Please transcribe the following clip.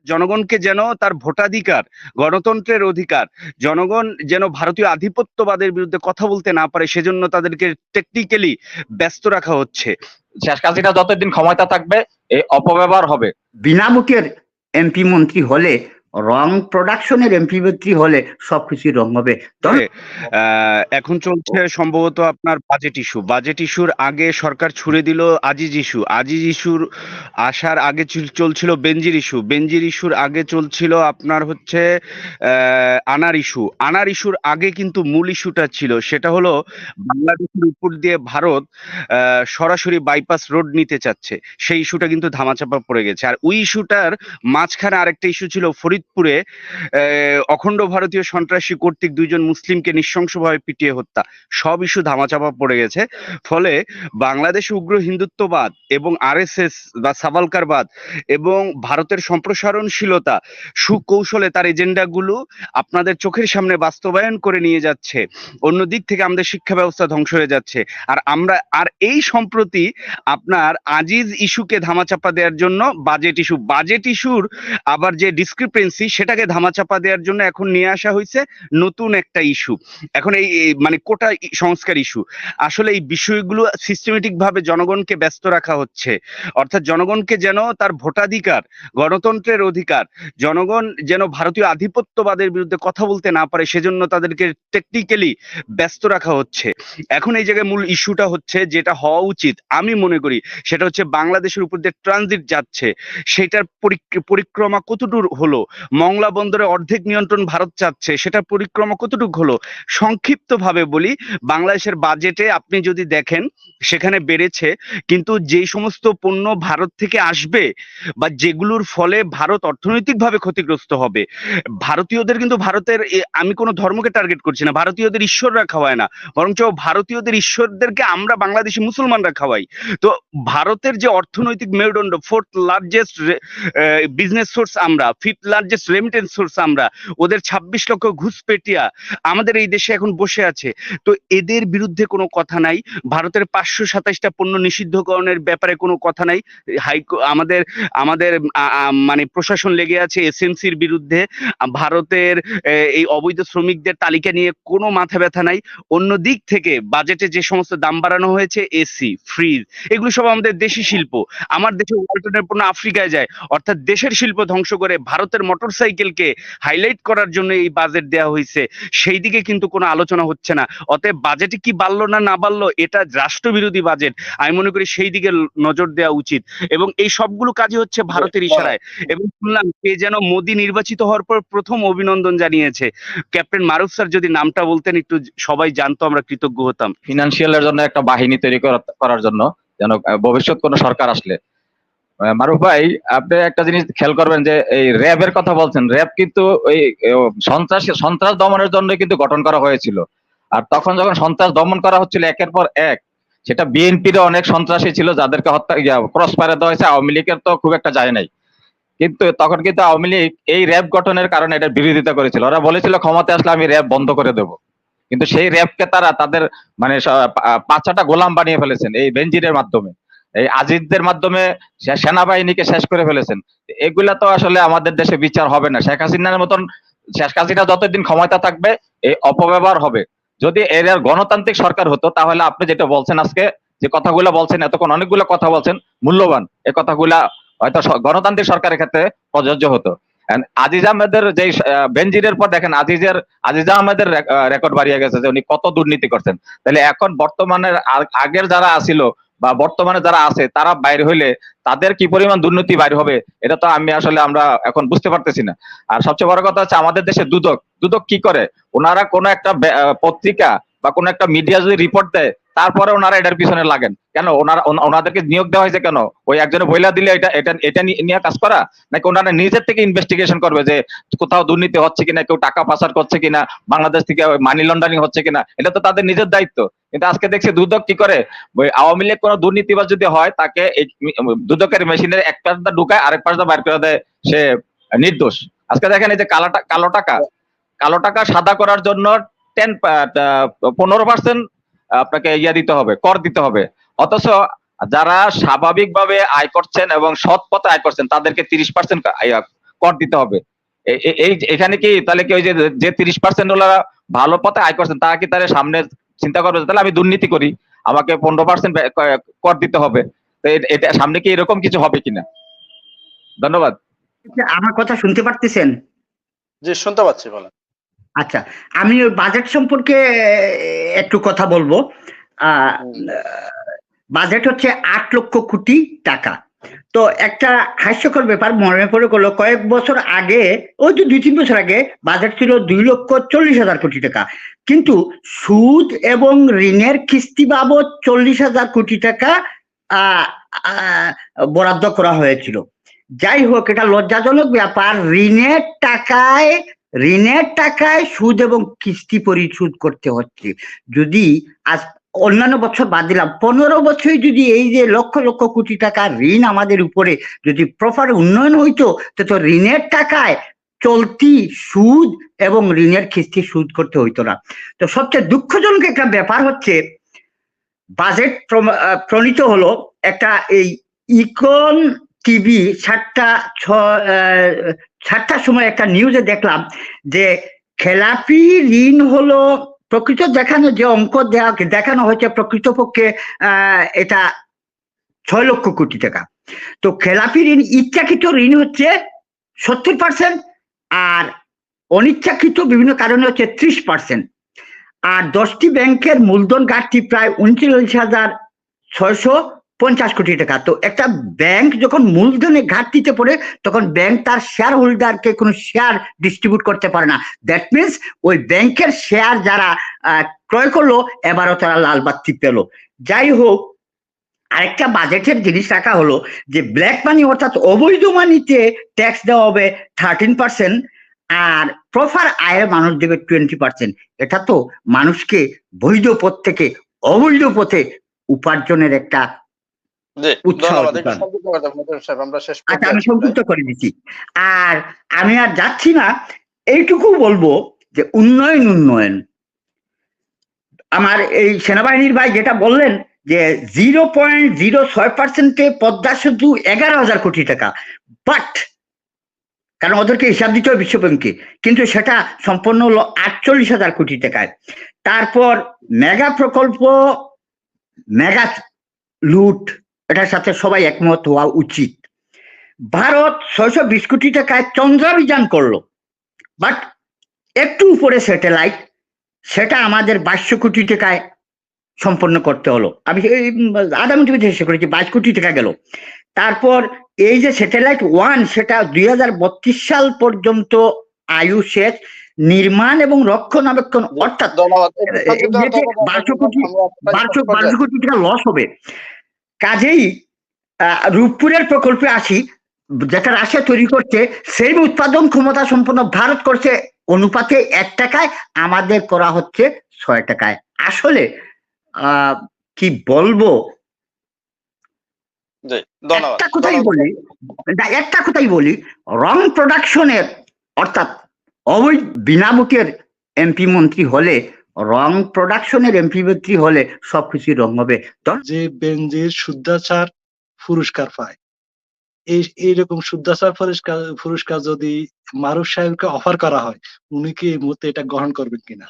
জনগণকে যেন তার ভোটাধিকার, গণতন্ত্রের অধিকার, জনগণ যেন ভারতীয় আধিপত্যবাদের বিরুদ্ধে কথা বলতে না পারে, সেজন্য তাদেরকে টেকনিক্যালি ব্যস্ত রাখা হচ্ছে। শেখ হাসিনা যতদিন ক্ষমতা থাকবে এই অপব্যবহার হবে। বিনা মুখের এমপি মন্ত্রী হলে, রং প্রোডাকশনের এমপি মন্ত্রী হলে সবকিছু রং হবে। এখন চলছে সম্ভবত আপনার বাজেট ইস্যুর আগে সরকার ছুড়ে দিল আজিজ ইস্যুর আসার আগে চলছিল বেনজির ইস্যুর আগে চলছিল আপনার হচ্ছে আনার ইস্যুর আগে কিন্তু মূল ইস্যুটা ছিল, সেটা হলো বাংলাদেশের উপর দিয়ে ভারত সরাসরি বাইপাস রোড নিতে চাচ্ছে। সেই ইস্যুটা কিন্তু ধামাচাপা পড়ে গেছে। আর ওই ইস্যুটার মাঝখানে আরেকটা ইস্যু ছিল ফরিদপুরে অখণ্ড ভারতীয় সন্ত্রাসী কর্তৃক 2 জন মুসলিমকে নৃশংসভাবে পিটিয়ে হত্যা। সব ইস্যু ধামাচাপা পড়ে গেছে। ফলে বাংলাদেশে উগ্র হিন্দুত্ববাদ এবং আরএসএস বা সাভালকারবাদ এবং ভারতের সম্প্রসারণশীলতা সুকৌশলে তার এজেন্ডাগুলো আপনাদের চোখের সামনে বাস্তবায়ন করে নিয়ে যাচ্ছে। অন্য দিক থেকে আমাদের শিক্ষা ব্যবস্থা ধ্বংস হয়ে যাচ্ছে। আর এই সম্প্রতি আপনার আজিজ ইস্যুকে ধামাচাপা দেওয়ার জন্য বাজেট ইস্যুর আবার যে ডিসক্রিপেন্সি, সেটাকে ধামাচাপা দেওয়ার জন্য এখন নিয়ে আসা হয়েছে নতুন একটা ইস্যু। এখন এই মানে কোটা সংস্কার ইস্যু। আসলে এই বিষয়গুলো সিস্টেমেটিক ভাবে জনগণকে ব্যস্ত রাখা হচ্ছে। অর্থাৎ জনগণকে যেন তার ভোটাধিকার, গণতন্ত্রের অধিকার, জনগণ যেন ভারতীয় আধিপত্যবাদের বিরুদ্ধে কথা বলতে না পারে, সেজন্য তাদেরকে টেকনিক্যালি ব্যস্ত রাখা হচ্ছে। এখন এই জায়গায় মূল ইস্যুটা হচ্ছে, যেটা হওয়া উচিত আমি মনে করি, সেটা হচ্ছে বাংলাদেশের উপর দিয়ে ট্রানজিট যাচ্ছে, সেটার পরিক্রমা কতটুকু হলো। মংলা বন্দরে অর্ধেক নিয়ন্ত্রণ ভারত চাচ্ছে, সেটার পরিক্রমা কতটুকু হলো। সংক্ষিপ্ত ভাবে বলি, বাংলাদেশের বাজেটে আপনি যদি দেখেন সেখানে বেড়েছে, কিন্তু যেই সমস্ত পণ্য ভারত থেকে আসবে বা যেগুলোর ফলে ভারত অর্থনৈতিকভাবে ক্ষতিগ্রস্ত হবে, ভারতীয়দের কিন্তু আমি কোনো ধর্মকে টার্গেট করছি না, ভারতীয়দের ঈশ্বররা খাওয়ায় না, বরঞ্চ ভারতীয়দের ঈশ্বরদেরকে আমরা বাংলাদেশি মুসলমানরা খাওয়াই। তো ভারতের যে অর্থনৈতিক মেরুদণ্ড, 4th লার্জেস্ট বিজনেস সোর্স আমরা, 5th লার্জেস্ট রেমিটেন্স সোর্স আমরা, ওদের 26 লক্ষ ঘুষপেটিয়া আমাদের এই দেশে এখন বসে আছে। তো এদের বিরুদ্ধে কোনো কথা নাই, ভারতের 527টা পণ্য নিষিদ্ধকরণের ব্যাপারে কোনো কথা নাই। আমাদের মানে প্রশাসন লেগে আছে এসএমসির বিরুদ্ধে। ভারতের এই অবৈধ শ্রমিকদের তালিকা নিয়ে কোনো মাথা ব্যথা নাই। অন্য দিক থেকে বাজেটে যে সমস্ত দাম বাড়ানো হয়েছে, এসি, ফ্রিজ, এগুলো সব আমাদের দেশি শিল্প। আমার দেশে ওয়ালটনের পণ্য আফ্রিকায় যায়, অর্থাৎ দেশের শিল্প ধ্বংস করে ভারতের মোটরসাইকেলকে হাইলাইট করার জন্য এই বাজেট দেওয়া হয়েছে। সেই দিকে কিন্তু কোনো আলোচনা হচ্ছে না। অতএব বাজেটে কি বাড়লো না বাড়লো, এটা রাষ্ট্রবিরোধী বাজেট। আমি মনে করি সেই দিকে নজর দেওয়া উচিত। এবং এই সবগুলো কাজই হচ্ছে ভারতের ইশারায়। এবং শুনলাম কে যেন মোদী নির্বাচিত হওয়ার পর প্রথম অভিনন্দন জানিয়েছে। ক্যাপ্টেন মারুফ স্যার যদি নামটা বলতেন, একটু সবাই জানতো, আমরা কৃতজ্ঞ হতাম। ফিনান্সিয়ালের জন্য একটা বাহিনী তৈরি করার জন্য, যেন ভবিষ্যৎ কোনো সরকার আসলে। মারুফ ভাই, আপনি একটা জিনিস খেয়াল করবেন যে এই র্যাবের কথা বলছেন, র্যাব কিন্তু ওই সন্ত্রাস দমনের জন্য কিন্তু গঠন করা হয়েছিল। আর তখন যখন সন্ত্রাস দমন করা হচ্ছিল একের পর এক, সেটা বিএনপির অনেক সন্ত্রাসী ছিল যাদেরকে ক্রস ফায়ার দেওয়া হয়েছে। আওয়ামী লীগের তো খুব একটা যায় নাই, কিন্তু তখন কিন্তু আওয়ামী লীগ এই র্যাব গঠনের কারণে এটা বিরোধিতা করেছিল। ওরা বলেছিল ক্ষমতায় আসলে আমি র্যাব বন্ধ করে দেব, কিন্তু সেই র্যাবকে তারা তাদের মানে 5টা গোলাম বানিয়ে ফেলেছেন এই বেনজিরের মাধ্যমে, এই আজিজদের মাধ্যমে সেনাবাহিনীকে শেষ করে ফেলেছেন। এগুলা তো আসলে আমাদের দেশে বিচার হবে না। শেখ হাসিনা যতদিন ক্ষমতা থাকবে এই অপব্যবহার হবে। যদি এর গণতান্ত্রিক সরকার হতো, তাহলে আপনি যেটা বলছেন আজকে, যে কথাগুলো বলছেন, এতক্ষণ অনেকগুলো কথা বলছেন মূল্যবান, এই কথাগুলা হয়তো গণতান্ত্রিক সরকারের ক্ষেত্রে প্রযোজ্য হতো। আজিজ আহমেদের যে বেনজিরের পর দেখেন আজিজ আহমেদের রেকর্ড বাড়িয়ে গেছে যে উনি কত দুর্নীতি করছেন। তাহলে এখন বর্তমানের আগের যারা আসিল বা বর্তমানে যারা আছে, তারা বাইরে হইলে তাদের কি পরিমাণ দুর্নীতি বাইরে হবে, এটা তো আমরা এখন বুঝতে পারতেছি না। আর সবচেয়ে বড় কথা হচ্ছে, আমাদের দেশে দুদক কি করে, ওনারা কোনো একটা পত্রিকা বা কোনো একটা মিডিয়া যদি রিপোর্ট দেয়, তারপরে ওনারা এটার পিছনে লাগেন কেন? ওনাদেরকে নিয়োগ দেওয়া হয়েছে কেন? ওই একজনে বইলা দিলে এটা নিয়ে কাজ করা, নাকি ওনারা নিজের থেকে ইনভেস্টিগেশন করবে যে কোথাও দুর্নীতি হচ্ছে কিনা, কেউ টাকা পাচার করছে কিনা, বাংলাদেশ থেকে মানি লন্ডারিং হচ্ছে কিনা? এটা তো তাদের নিজের দায়িত্ব। কিন্তু আজকে দেখছি দুদক কি করে, ওই আওয়ামী লীগ কোনো দুর্নীতিবাজ যদি হয়, তাকে এই দুদকের মেশিনের এক পাশটা ঢুকায় আরেক পাশটা বাইর করে দেয়, সে নির্দোষ। আজকে দেখেন এই যে কালো টাকা সাদা করার জন্য 15% আপনাকে দিতে হবে, কর দিতে হবে। অথচ যারা স্বাভাবিকভাবে আয় করছেন এবং সৎ পথে আয় করছেন, তাদেরকে 30% কর দিতে হবে। এখানে কি তাহলে কি ওই যে 30% ওরা ভালো পথে আয় করছেন তারা কি তাহলে সামনে চিন্তা করবে যে তাহলে আমি দুর্নীতি করি, আমাকে 15% কর দিতে হবে? তো এটা সামনে কি এরকম কিছু হবে কিনা? ধন্যবাদ। আমার কথা শুনতে পারতেছেন? জি, শুনতে পাচ্ছি, বলেন। আচ্ছা, আমি ওই বাজেট সম্পর্কে একটু কথা বলবো। বাজেট হচ্ছে 8 লক্ষ কোটি টাকা। তো একটা হাস্যকর ব্যাপার মনে পড়ে গেল, কয়েক বছর আগে, ওই যে 2-3 বছর আগে বাজেট ছিল 2,40,000 কোটি টাকা, কিন্তু সুদ এবং ঋণের কিস্তি বাবদ 40,000 কোটি টাকা বরাদ্দ করা হয়েছিল। যাই হোক, এটা লজ্জাজনক ব্যাপার, ঋণের টাকায় সুদ এবং কিস্তি পরিশোধ করতে হচ্ছে। যদি আজ অন্যান্য বছর বাদ দিলাম, 15 বছরে যদি এই যে লক্ষ লক্ষ কোটি টাকা ঋণ আমাদের উপরে যদি প্রপার উন্নয়ন হইতো, তো ঋণের টাকায় চলতি সুদ এবং ঋণের কিস্তি সুদ করতে হইতো না। তো সবচেয়ে দুঃখজনক একটা ব্যাপার হচ্ছে, বাজেট প্রণীত হলো একটা, এই ইকন টিভি 7টার সময় একটা নিউজে দেখলাম যে খেলাপি ঋণ হলো প্রকৃত দেখানো, যে অঙ্ক দেখানো হয়েছে প্রকৃতপক্ষে এটা 6 লক্ষ কোটি টাকা। তো খেলাপি ঋণ, ইচ্ছাকৃত ঋণ হচ্ছে 70%, আর অনিচ্ছাকৃত বিভিন্ন কারণে হচ্ছে 30%। আর 10টি ব্যাংকের মূলধন ঘাটতি প্রায় 39,650 কোটি টাকা। তো একটা ব্যাংক যখন মূলধনে ঘাটতিতে পড়ে, তখন ব্যাংক তার শেয়ার হোল্ডারকে কোনো শেয়ার ডিস্ট্রিবিউট করতে পারে না। দ্যাট মিনস ওই ব্যাংকের শেয়ার যারা ক্রয় করলো, এবারও তারা লাল বাতি পেল। যাই হোক, আরেকটা বাজেটের জিনিস রাখা হলো যে ব্ল্যাক মানি অর্থাৎ অবৈধ মানিতে ট্যাক্স দেওয়া হবে 13%, আর প্রপার আয়ের মানুষ দেবে 20%। এটা তো মানুষকে বৈধ পথ থেকে অবৈধ পথে উপার্জনের একটা উৎসাহ। আচ্ছা, আমি সংক্ষিপ্ত করে দিচ্ছি, আর আমি আর যাচ্ছি না। এইটুকু বলবো যে উন্নয়ন, আমার এই সেনাবাহিনীর ভাই যেটা বললেন যে 0.06%-এ পদ্মা সেতু 11,000 কোটি টাকা, বাট কারণ ওদেরকে হিসাব দিতে হবে বিশ্বব্যাংকে, কিন্তু সেটা সম্পন্ন হলো 48,000 কোটি টাকায়। তারপর মেগা প্রকল্প, মেগা লুট, এটার সাথে সবাই একমত হওয়া উচিত। ভারত 620 কোটি টাকায় চন্দ্রাভিযান করলো, বাট একটু উপরে স্যাটেলাইট, সেটা আমাদের 22 কোটি টাকায় সম্পন্ন করতে হলো। আমি আধা মিনিট শেষ করেছি, 22 কোটি টাকা গেল। তারপর এই যে স্যাটেলাইট 1, সেটা 2032 সাল পর্যন্ত আয়ু শেষ, নির্মাণ এবং রক্ষণাবেক্ষণ, অর্থাৎ 1200 কোটি টাকা লস হবে। কাজেই রূপপুরের প্রকল্পে আসি, যেটা রাশিয়া তৈরি করছে, সেই উৎপাদন ক্ষমতা সম্পন্ন ভারত করছে অনুপাতে 1 টাকায়, আমাদের করা হচ্ছে 6 টাকায়। আসলে কি বলবো, একটা কথাই বলি, রং প্রোডাকশনের অর্থাৎ অবৈধ বিনামূল্যের এমপি মন্ত্রী হলে, রং প্রোডাকশনের এমপি মন্ত্রী হলে সবকিছু রং হবে। যে বেনজির শুদ্ধাচার পুরস্কার পায়, এইরকম শুদ্ধাচার পুরস্কার যদি মারুফ সাহেবকে অফার করা হয়, উনি কি এই মুহূর্তে এটা গ্রহণ করবেন কিনা?